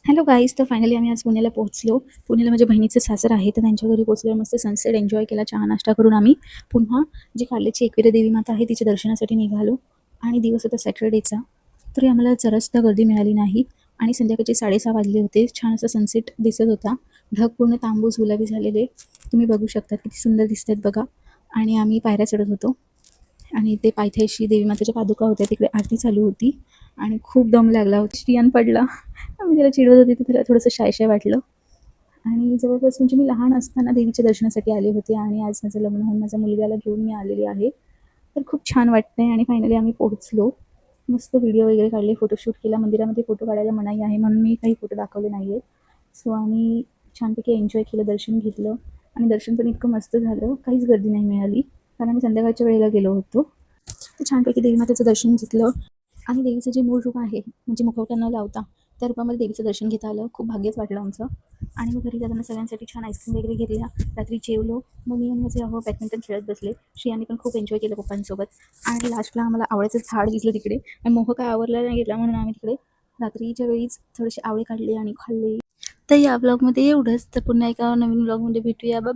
Hello guys, तर finally आम्ही आज पुण्याला पोहोचलो. पुण्याला माझ्या बहिणीचं सासर आहे, तर त्यांच्या घरी पोहोचल्यावर मस्त सनसेट एन्जॉय केला. चहा नाश्ता करून आम्ही पुन्हा जी खाल्ल्याची एकविरा देवी माता आहे तिच्या दर्शनासाठी निघालो. आणि दिवस होता सॅटर्डेचा, तरी आम्हाला जरासुद्धा गर्दी मिळाली नाही. आणि संध्याकाळचे 6:30 वाजले होते. छान असा सनसेट दिसत होता. ढग पूर्ण तांबूस गुलाबी झालेले तुम्ही बघू शकता, किती सुंदर दिसत आहेत बघा. आणि आम्ही पायऱ्या चढत होतो आणि ते पायथ्याशी देवी मातेच्या पादुका होत्या, तिकडे आरती चालू होती आणि खूप दम लागला होता. श्रियान पडला. आम्ही त्याला चिडवत होते, तर त्याला थोडंसं शाय वाटलं. आणि जवळपास म्हणजे मी लहान असताना देवीच्या दर्शनासाठी आले होते आणि आज माझं लग्न होऊन माझ्या मुलग्याला घेऊन मी आलेली आहे. तर खूप छान वाटतंय आणि फायनली आम्ही पोहोचलो. मस्त व्हिडिओ वगैरे काढले, फोटोशूट केला. मंदिरामध्ये फोटो काढायला मनाई आहे म्हणून मी काही फोटो दाखवले नाही आहेत. सो आम्ही छानपैकी एन्जॉय केलं, दर्शन घेतलं आणि दर्शन पण इतकं मस्त झालं, काहीच गर्दी नाही मिळाली कारण आम्ही संध्याकाळच्या वेळेला गेलो होतो. तर छानपैकी देवीमातेचं दर्शन घेतलं आणि देवीचं जे मूळ रूप आहे, म्हणजे मुखवटा न लावता त्या रूपामध्ये देवीचं दर्शन घेता आलं. खूप भाग्यच वाटलं आमचं. आणि मग घरी जाताना सगळ्यांसाठी छान आईस्क्रीम वगैरे घेतल्या. रात्री जेवलो. मग मी आणि माझे बॅडमिंटन खेळत बसले. श्रियाने पण खूप एन्जॉय केलं पप्पांसोबत. आणि लास्टला आम्हाला आवळ्याचं झाड दिसलं तिकडे आणि मोह काय आवरला नाही गेला म्हणून आम्ही तिकडे रात्रीच्या वेळीच थोडेसे आवळे काढले आणि खाल्ले. तर या ब्लॉगमध्ये एवढंच. तर पुन्हा एका नवीन ब्लॉगमध्ये भेटूया. बाय.